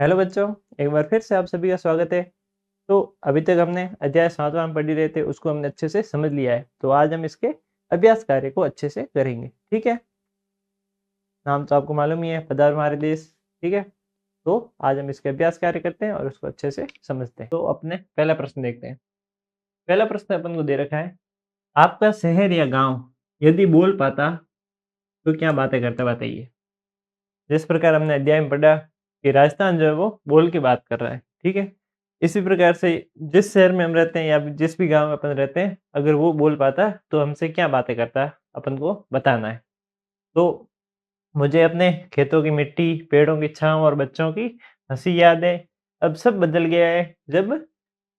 Hello बच्चों, एक बार फिर से आप सभी का स्वागत है। तो अभी तक हमने अध्याय 7वां पढ़ ही रहे थे, उसको हमने अच्छे से समझ लिया है। तो आज हम इसके अभ्यास कार्य को अच्छे से करेंगे, ठीक है? नाम तो आपको मालूम ही है, पधारो हमारे देश, ठीक है? तो आज हम इसके अभ्यास कार्य करते हैं और उसको अच्छे से समझते हैं। तो अपने पहला प्रश्न देखते हैं। पहला प्रश्न अपन को दे रखा है, आपका शहर या गाँव यदि बोल पाता तो क्या बातें करता, बताइए? जिस प्रकार हमने अध्याय में पढ़ा कि राजस्थान जो है वो बोल के बात कर रहा है, ठीक है? इसी प्रकार से जिस शहर में हम रहते हैं या जिस भी गाँव में अपन रहते हैं, अगर वो बोल पाता तो हमसे क्या बातें करता, अपन को बताना है। तो मुझे अपने खेतों की मिट्टी, पेड़ों की छाँव और बच्चों की हँसी याद है। अब सब बदल गया है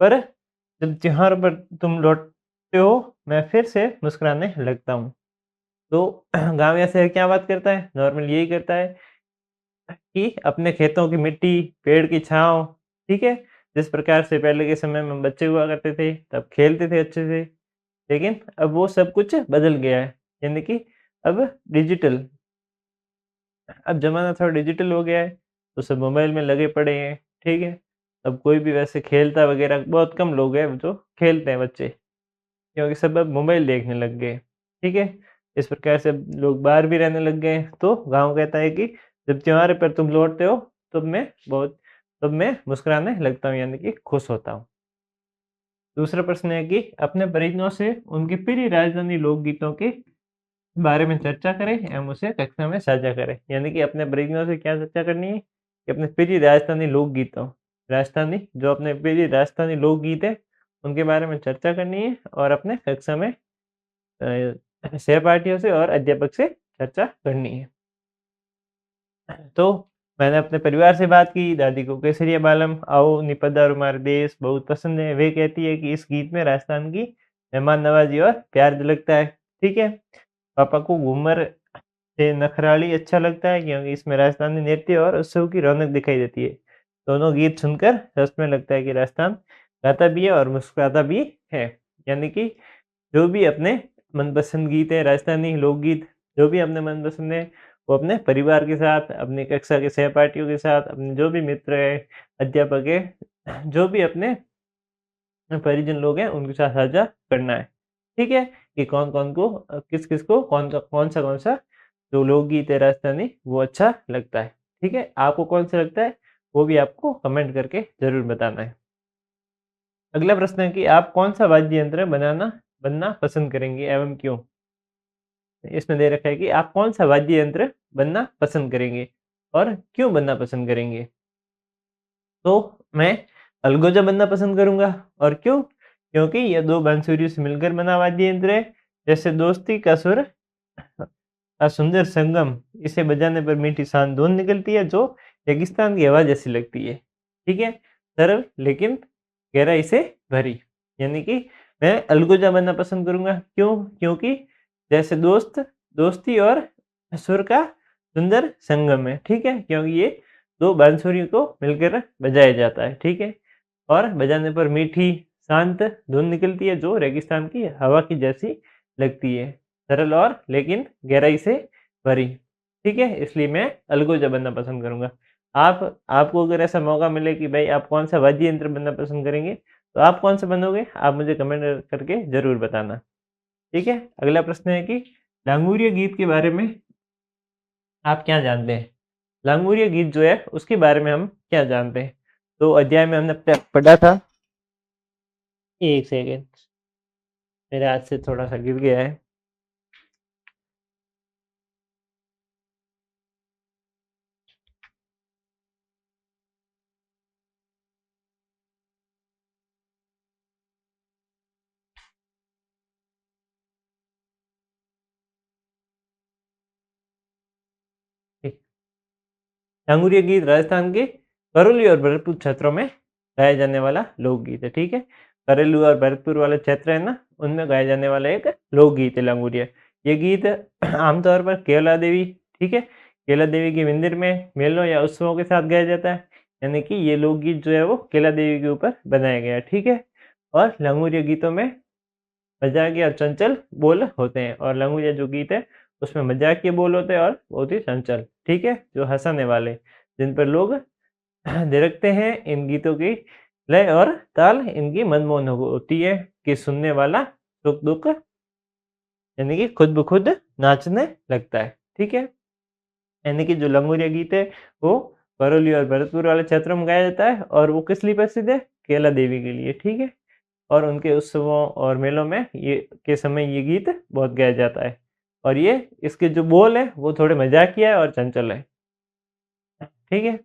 पर जब त्योहार पर तुम लौटते हो, मैं फिर से मुस्कुराने लगता हूँ। तो गाँव या शहर क्या बात करता है? नॉर्मल यही करता है कि अपने खेतों की मिट्टी, पेड़ की छाँव, ठीक है? जिस प्रकार से पहले के समय में बच्चे हुआ करते थे, तब खेलते थे अच्छे से, लेकिन अब वो सब कुछ बदल गया है। यानी कि अब डिजिटल अब ज़माना थोड़ा डिजिटल हो गया है, तो सब मोबाइल में लगे पड़े हैं, ठीक है? अब कोई भी वैसे खेलता वगैरह बहुत कम लोग हैं जो खेलते हैं बच्चे, क्योंकि सब अब मोबाइल देखने लग गए, ठीक है? इस प्रकार से अब लोग बाहर भी रहने लग गए हैं, तो गाँव कहता है कि जब त्योहार पर तुम लौटते हो, तब मैं मुस्कुराने लगता हूँ, यानी कि खुश होता हूँ। दूसरा प्रश्न है कि अपने परिजनों से उनकी प्रिय राजधानी लोकगीतों के बारे में चर्चा करें एवं उसे कक्षा में साझा करें। यानी कि अपने परिजनों से क्या चर्चा करनी है कि अपने प्रिय राजस्थानी लोकगीतों राजस्थानी जो अपने प्रिय राजस्थानी लोकगीत है, उनके बारे में चर्चा करनी है और अपने कक्षा में सहपाठियों से और अध्यापक से चर्चा करनी है। तो मैंने अपने परिवार से बात की, दादी को केसरिया बालम, आओ निपदार हमारे देश बहुत पसंद है। वे कहती है कि इस गीत में राजस्थान की मेहमान नवाजी और प्यार झलकता है, ठीक है? पापा को घूमर से नखराली अच्छा लगता है क्योंकि इसमें राजस्थानी नृत्य और उत्सव की रौनक दिखाई देती है। दोनों गीत सुनकर सच में लगता है कि राजस्थान गाता भी है और मुस्कुराता भी है। यानी कि जो भी अपने मनपसंद गीत है, राजस्थानी लोकगीत जो भी अपने मनपसंद है, वो अपने परिवार के साथ, अपनी कक्षा के सहपाठियों के साथ, अपने जो भी मित्र हैं, अध्यापक हैं, जो भी अपने परिजन लोग हैं, उनके साथ साझा करना है। ठीक है? कि कौन-कौन को किस-किस को कौन-सा जो लोकगीत है राजस्थानी, वो अच्छा लगता है। ठीक है? आपको कौन-सा लगता है, वो भी आपको कमेंट करके ज़रूर बताना है। अगला प्रश्न है कि आप कौन-सा वाद्य यंत्र बनना पसंद करेंगे एवं क्यों? इसमें दे रखा है कि आप कौन-सा वाद्य यंत्र बनना पसंद करेंगे और क्यों बनना पसंद करेंगे? तो मैं अलगोजा बनना पसंद करूँगा और क्यों? क्योंकि ये 2 बांसुरियों से मिलकर बना वाद्य यंत्र है। जैसे दोस्ती का सुर का सुंदर संगम, इसे बजाने पर मीठी शांत धुन निकलती है जो रेगिस्तान की हवा जैसी लगती है। ठीक है? सरल लेकिन गहराई से भरी। यानी कि मैं अलगोजा बनना पसंद करूँगा। क्यों? क्योंकि जैसे दोस्ती और सुर का सुंदर संगम है। ठीक है? क्योंकि ये 2 बांसुरी को मिलकर बजाया जाता है। ठीक है? और बजाने पर मीठी शांत धुन निकलती है जो रेगिस्तान की हवा की जैसी लगती है। सरल और लेकिन गहराई से भरी। ठीक है? इसलिए मैं अलगोजा बनना पसंद करूँगा। आपको अगर ऐसा मौका मिले कि भाई आप कौन-सा वाद्य यंत्र बनना पसंद करेंगे, तो आप कौन-सा बनोगे? आप मुझे कमेंट करके ज़रूर बताना। ठीक है? अगला प्रश्न है कि लांगुरिया गीत के बारे में आप क्या जानते हैं? लांगुरिया गीत जो है उसके बारे में हम क्या जानते हैं? तो अध्याय में हमने पढ़ा था। 1 सेकंड, मेरे हाथ से थोड़ा-सा गिर गया है। ठीक। लांगुरिया गीत राजस्थान के करौली और भरतपुर क्षेत्रों में गाया जाने वाला लोकगीत है, ठीक है? करेलू और भरतपुर वाले क्षेत्र है ना, उनमें गाया जाने वाला एक लोकगीत है लांगुरिया। ये गीत आमतौर पर केवला देवी, ठीक है? केला देवी के मंदिर में मेलों या उत्सवों के साथ गाया जाता है। यानी कि ये लोकगीत जो है वो केला देवी के ऊपर बनाया गया है, ठीक है? और लांगुरिया गीतों में मजाकिया और चंचल बोल होते हैं और लंगूजा जो गीत है उसमें मजाकिया बोल होते हैं और बहुत ही चंचल, ठीक है? जो हँसाने वाले, जिन पर लोग रखते हैं। इन गीतों की लय और ताल इनकी मनमोहक होती है कि सुनने वाला सुख-दुःख यानी कि खुद ब खुद नाचने लगता है। ठीक है? यानी कि जो लंगोरिया गीत है, वो करौली और भरतपुर वाले क्षेत्रों में गाया जाता है और वो किस लिए प्रसिद्ध है? कैला देवी के लिए, ठीक है? और उनके उत्सवों और मेलों में ये के समय ये गीत बहुत गाया जाता है और ये इसके जो बोल हैं, वो थोड़े मज़ाकिया है और चंचल है। ठीक है?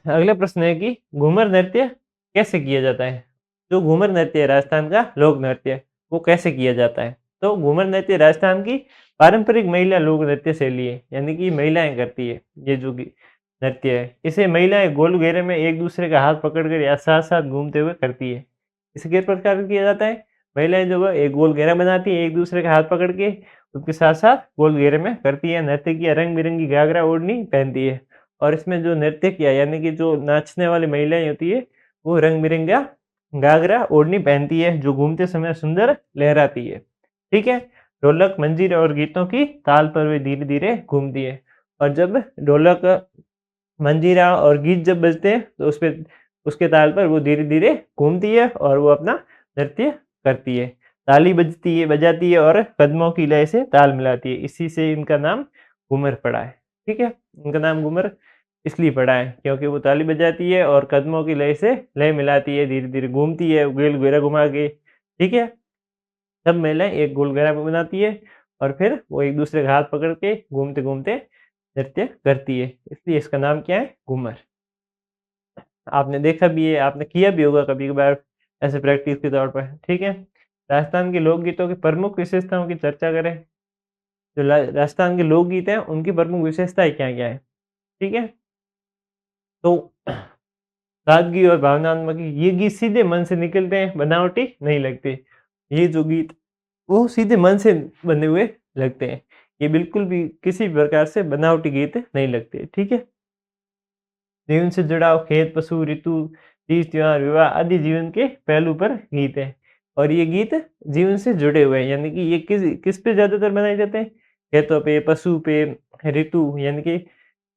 अगला प्रश्न है कि घूमर नृत्य कैसे किया जाता है? जो घूमर नृत्य है राजस्थान का लोक नृत्य, वो कैसे किया जाता है? तो घूमर नृत्य राजस्थान की पारंपरिक महिला लोक नृत्य शैली है, यानी कि महिलाएँ करती है, ये जो गी नृत्य है। इसे महिलाएँ गोल घेरे में एक-दूसरे का हाथ पकड़कर या साथ-साथ घूमते हुए करती है। इसे किस प्रकार से किया जाता है? महिलाएँ जो है एक गोल घेरा बनाती है, एक-दूसरे का हाथ पकड़ के उसके साथ-साथ गोल घेरे में करती है। नर्तकियाँ रंग-बिरंगी घाघरा ओढ़नी पहनती है। और इसमें जो नृत्य किया यानी कि जो नाचने वाली महिलाएँ होती है, वो रंग-बिरंगा घाघरा ओढ़नी पहनती है, जो घूमते समय सुंदर लहराती है। ठीक है? ढोलक, मंजीरा और गीतों की ताल पर वे धीरे-धीरे घूमती है और जब ढोलक, मंजीरा और गीत जब बजते हैं, तो उसपे उसके ताल पर वो धीरे-धीरे घूमती है और वो अपना नृत्य करती है। ताली बजाती है और कदमों की लय से ताल मिलाती है। इसी से इनका नाम घूमर पड़ा है। ठीक है? इनका नाम घूमर इसलिए पड़ा है क्योंकि वो ताली बजाती है और कदमों की लय से लय मिलाती है, धीरे-धीरे घूमती है, गोल घेरा घुमा के। ठीक है? सब महिलाएँ एक गोल घेरा बनाती है और फिर वो एक-दूसरे का हाथ पकड़ के घूमते-घूमते नृत्य करती है। इसलिए इसका नाम क्या है? घूमर। आपने देखा भी है, आपने किया भी होगा कभी-कभार ऐसे प्रैक्टिस के तौर पर, ठीक है? राजस्थान के लोकगीतों की प्रमुख विशेषताओं की चर्चा करें, जो ला राजस्थान के लोकगीत हैं, उनकी प्रमुख विशेषताएँ क्या-क्या हैं? ठीक है? तो सादगी और भावनात्मक ये गीत सीधे मन से निकलते हैं, बनावटी नहीं लगते। ये जो गीत वो सीधे मन से बने हुए लगते हैं। ये बिल्कुल भी किसी प्रकार से बनावटी गीत नहीं लगते, ठीक है? जीवन से जुड़ाव, खेत, पशु, ऋतु, तीज, त्योहार, विवाह आदि जीवन के पहलू पर गीत हैं और ये गीत जीवन से जुड़े हुए हैं, यानी कि ये किस पे ज़्यादातर बनाए जाते हैं? खेतों पे, पशु पे, ऋतु यानी कि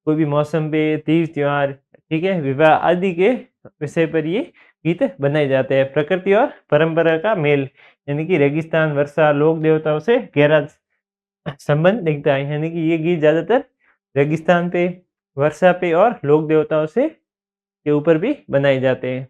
कोई भी मौसम पे, तीज, त्योहार, ठीक है? विवाह आदि के विषय पर ये गीत बनाए जाते हैं। प्रकृति और परंपरा का मेल, यानी कि रेगिस्तान, वर्षा, लोक देवताओं से गहरा संबंध दिखता है, यानी कि ये गीत ज़्यादातर रेगिस्तान पे, वर्षा पे और लोक देवताओं से के ऊपर भी बनाए जाते हैं।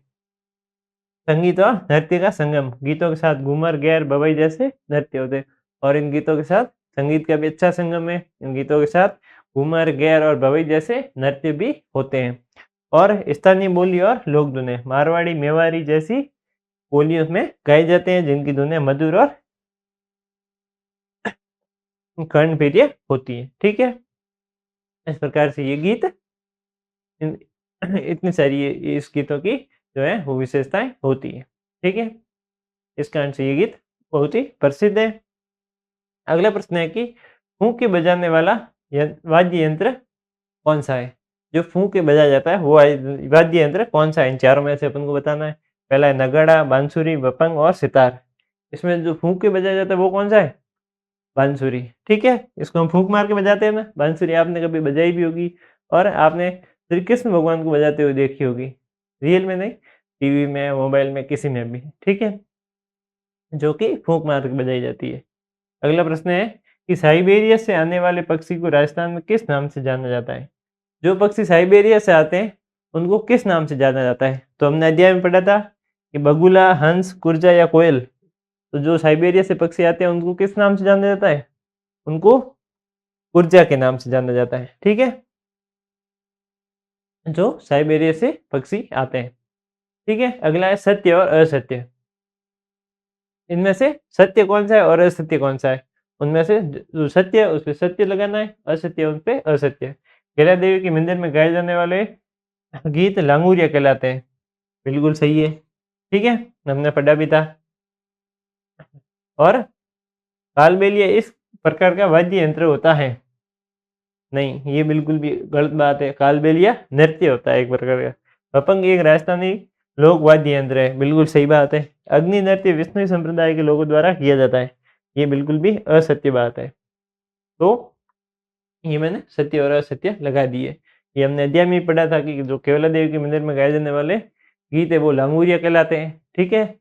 संगीत और नृत्य का संगम, गीतों के साथ घूमर, गैर, बवई जैसे नृत्य होते हैं और इन गीतों के साथ संगीत का भी अच्छा संगम है। इन गीतों के साथ घूमर, गैर और बवई जैसे नृत्य भी होते हैं और स्थानीय बोली और लोक धुनें, मारवाड़ी, मेवाड़ी जैसी बोलियों में गाए जाते हैं, जिनकी धुनें मधुर और कर्णप्रिय होती हैं। ठीक है? इस प्रकार से ये गीत इन इतनी सारी ये इस गीतों की जो है वो विशेषताएँ होती हैं। ठीक है? इस कारण से ये गीत बहुत ही प्रसिद्ध है। अगला प्रश्न है कि फूँक के बजाने वाला वाद्य यंत्र कौन-सा है? जो फूँक के बजाया जाता है वो वाद्य यंत्र कौन-सा है? इन चारों में से अपन को बताना है। पहला है नगाड़ा, बांसुरी, बपंग और सितार। इसमें जो फूँक के बजाया जाता है वो कौन-सा है? बांसुरी। ठीक है? इसको हम फूँक मार के बजाते हैं ना, बांसुरी आपने कभी बजाई भी होगी और आपने श्री कृष्ण भगवान को बजाते हुए देखी होगी। रियल में नहीं, टीवी में, मोबाइल में, किसी में भी। ठीक है? जो कि फूँक मार के बजाई जाती है। अगला प्रश्न है कि साइबेरिया से आने वाले पक्षी को राजस्थान में किस नाम से जाना जाता है? जो पक्षी साइबेरिया से आते हैं, उनको किस नाम से जाना जाता है? तो हमने अध्याय में पढ़ा था कि बगुला, हंस, कुरजा या कोयल। तो जो साइबेरिया से पक्षी आते हैं, उनको किस नाम से जाना जाता है? उनको कुरजा के नाम से जाना जाता है। ठीक है? जो साइबेरिया से पक्षी आते हैं। ठीक है? अगला है सत्य और असत्य। इनमें से सत्य कौन-सा है और असत्य कौन-सा है? उनमें से जो सत्य है, उसपे सत्य लगाना है, असत्य उन पे असत्य। कैला देवी के मंदिर में गाए जाने वाले गीत लांगुरिया कहलाते हैं। बिल्कुल सही है। ठीक है? हमने पढ़ा भी था। और कालबेलिया इस प्रकार का वाद्य यंत्र होता है। नहीं, ये बिल्कुल भी गलत बात है। कालबेलिया नृत्य होता है एक प्रकार का। बपंग एक राजस्थानी लोक वाद्य यंत्र है। बिल्कुल सही बात है। अग्नि नृत्य विष्णु संप्रदाय के लोगों द्वारा किया जाता है। ये बिल्कुल भी असत्य बात है। तो ये मैंने सत्य और असत्य लगा दिए। ये हमने अध्याय में ही पढ़ा था कि जो केवला देवी के मंदिर में गाए जाने वाले गीत है वो लांगुरिया कहलाते हैं, ठीक है।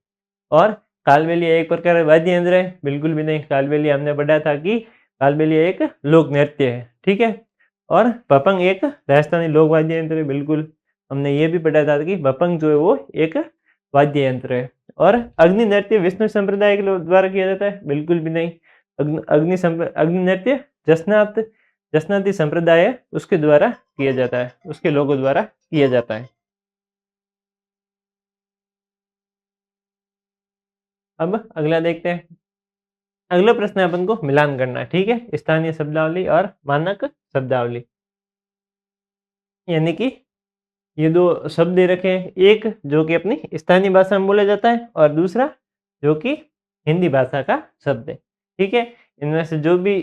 और कालबेलिया एक प्रकार का वाद्य यंत्र है, बिल्कुल भी नहीं। कालबेलिया हमने पढ़ा था कि कालबेलिया एक लोक नृत्य है, ठीक है। और भपंग एक राजस्थानी लोक वाद्य यंत्र है, बिल्कुल। हमने ये भी पढ़ा था कि भपंग जो है वो एक वाद्य यंत्र है। और अग्नि नृत्य विष्णु संप्रदाय के द्वारा किया जाता है, बिल्कुल भी नहीं। अग्नि नृत्य जसनाती संप्रदाय है उसके द्वारा किया जाता है, उसके लोगों द्वारा किया जाता है। अब अगला देखते हैं। अगला प्रश्न अपन को मिलान करना है, ठीक है। स्थानीय शब्दावली और मानक शब्दावली, यानी कि ये दो शब्द दे रखे हैं, एक जो कि अपनी स्थानीय भाषा में बोला जाता है और दूसरा जो कि हिंदी भाषा का शब्द है, ठीक है। इनमें से जो भी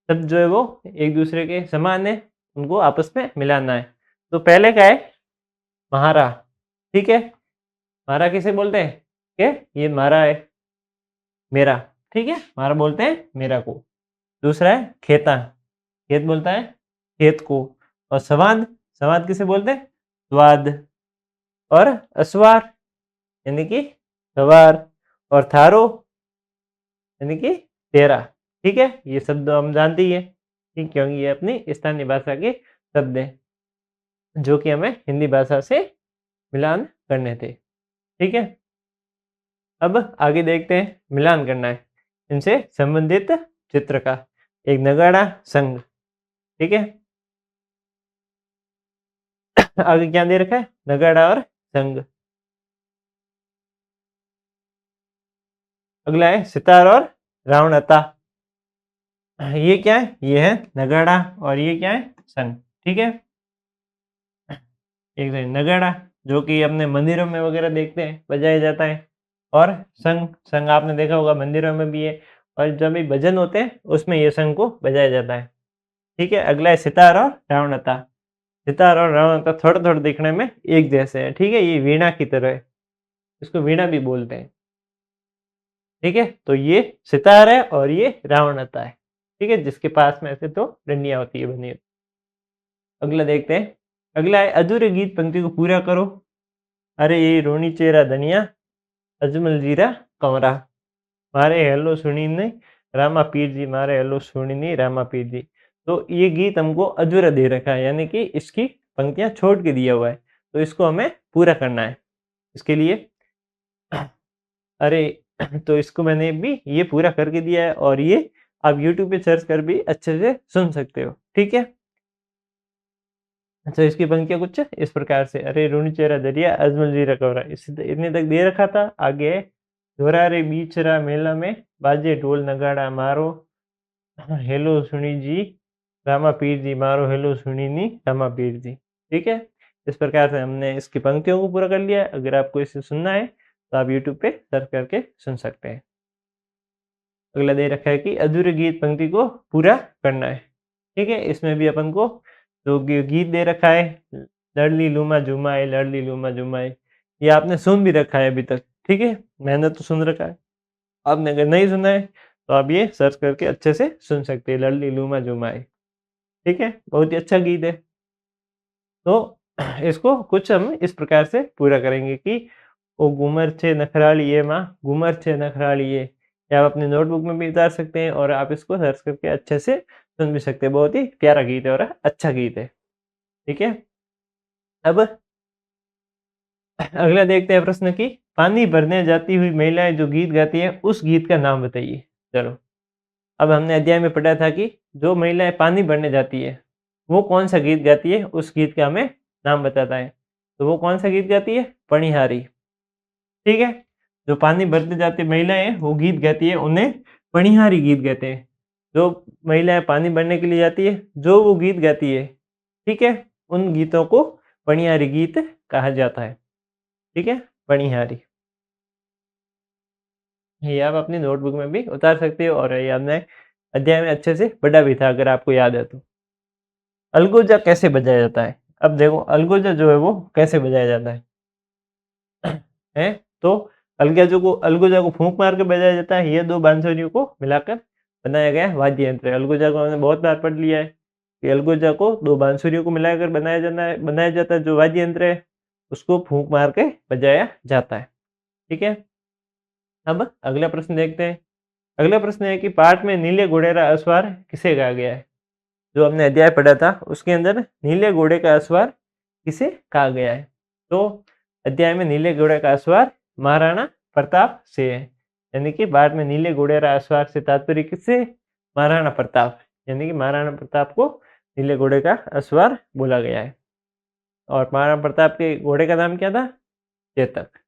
शब्द जो है वो एक दूसरे के समान है, उनको आपस में मिलाना है। तो पहले का है म्हारा, ठीक है। म्हारा किसे बोलते हैं कि ये म्हारा है, मेरा, ठीक है। म्हारा बोलते हैं मेरा को। दूसरा है खेता, खेत बोलता है खेत को। और संवाद, संवाद किसे बोलते हैं स्वाद। और अस्वार यानी कि सवार। और थारो यानी कि तेरा, ठीक है। ये शब्द हम जानते ही है, ठीक, क्योंकि ये अपनी स्थानीय भाषा के शब्द हैं जो कि हमें हिंदी भाषा से मिलान करने थे, ठीक है। अब आगे देखते हैं, मिलान करना है इनसे संबंधित चित्र का। एक नगाड़ा संघ, ठीक है। आगे क्या दे रखा है, नगाड़ा और संघ। अगला है सितार और रावणता। ये क्या है, ये है नगाड़ा और ये क्या है संघ, ठीक है। एक नगाड़ा जो कि अपने मंदिरों में वगैरह देखते हैं बजाया जाता है। और संघ, संघ आपने देखा होगा मंदिरों में भी है, और जब भी भजन होते हैं उसमें ये संघ को बजाया जाता है, ठीक है। अगला है सितार और रावणता। सितार और रावणता थोड़ा थोड़ा दिखने में एक जैसे है, ठीक है। ये वीणा की तरह है, इसको वीणा भी बोलते हैं, ठीक है। तो ये सितार है और ये रावणता है, ठीक है, जिसके पास में ऐसे तो डंडियां होती है बनी। अगला देखते हैं। अगला है अधूरे गीत पंक्ति को पूरा करो। अरे ये रोनी चेहरा धनिया, अजमल जीरा कंवरा, मारे हेलो सुनी नहीं रामा पीर जी, मारे हेलो सुनी नहीं रामा पीर जी। तो ये गीत हमको अधूरा दे रखा है, यानी कि इसकी पंक्तियां छोड़ के दिया हुआ है, तो इसको हमें पूरा करना है। इसके लिए अरे तो इसको मैंने भी ये पूरा करके दिया है, और ये आप यूट्यूब पे सर्च कर भी अच्छे से सुन सकते हो, ठीक है। अच्छा, इसकी पंक्तियाँ कुछ इस प्रकार से, अरे रूनी चेहरा दरिया अजमल जी रकबरा, इतने तक दे रखा था। आगे है जोरा रे बीचरा मेला में बाजे ढोल नगाड़ा मारो हेलो सुनी जी रामा पीर जी, मारो हेलो सुनी नी रामा पीर जी, ठीक है। इस प्रकार से हमने इसकी पंक्तियों को पूरा कर लिया है। अगर आपको इसे सुनना है तो आप यूट्यूब पे सर्च करके सुन सकते हैं। अगला दे रखा है कि अधूरे गीत पंक्ति को पूरा करना है, ठीक है। इसमें भी अपन को जो गीत दे रखा है, लड़ली लूमा जुमाए, लड़ली लूमा जुमाए, ये आपने सुन भी रखा है अभी तक, ठीक है। मैंने तो सुन रखा है, आपने अगर नहीं सुना है तो आप ये सर्च करके अच्छे से सुन सकते हैं, लड़ली लूमा जुमाए, ठीक है। बहुत ही अच्छा गीत है। तो इसको कुछ हम इस प्रकार से पूरा करेंगे कि ओ घूमर छे नखराली ये माँ, घूमर छे नखराली ये आप अपनी नोटबुक में भी उतार सकते हैं, और आप इसको सर्च करके अच्छे से सुन भी सकते हैं। बहुत ही प्यारा गीत है और अच्छा गीत है, ठीक है। अब अगला देखते हैं प्रश्न की, पानी भरने जाती हुई महिलाएं जो गीत गाती है उस गीत का नाम बताइए। चलो, अब हमने अध्याय में पढ़ा था कि जो महिलाएं पानी भरने जाती है वो कौन सा गीत गाती है, उस गीत का हमें नाम बताता है। तो वो कौन सा गीत गाती है, पणिहारी, ठीक है। जो पानी भरते जाती महिलाएं वो गीत गाती है, उन्हें पणिहारी गीत कहते हैं। जो महिलाएं पानी भरने के लिए जाती है, जो वो गीत गाती है, ठीक है, उन गीतों को पणिहारी गीत कहा जाता है, ठीक है, पणिहारी। ये आप अपनी नोटबुक में भी उतार सकते हो, और ये हमने अध्याय में अच्छे से पढ़ा भी था अगर आपको याद है तो। अलगोजा कैसे बजाया जाता है, अब देखो अलगोजा जो है वो कैसे बजाया जाता है है। तो अलगोजा को फूंक मार के बजाया जाता है। ये दो बांसुरियों को मिलाकर बनाया गया वाद्य यंत्र है। अलगोजा को हमने बहुत बार पढ़ लिया है कि अलगोजा को 2 बांसुरियों को मिलाकर बनाया जाता है जो वाद्य यंत्र है, उसको फूँक मार के बजाया जाता है। ठीक है? अब अगला प्रश्न देखते हैं। अगला प्रश्न है कि पाठ में नीले घोड़े का अस्वार किसे कहा गया है? जो हमने अध्याय पढ़ा था उसके अंदर नीले घोड़े का अस्वार किसे कहा गया है? तो अध्याय में नीले घोड़े का अस्वार महाराणा प्रताप से है। यानी कि पाठ में नीले घोड़े का अस्वार से तात्पर्य किससे? महाराणा प्रताप। यानी कि महाराणा प्रताप को नीले घोड़े का अस्वार बोला गया है। और महाराणा प्रताप के घोड़े का नाम क्या था? चेतक।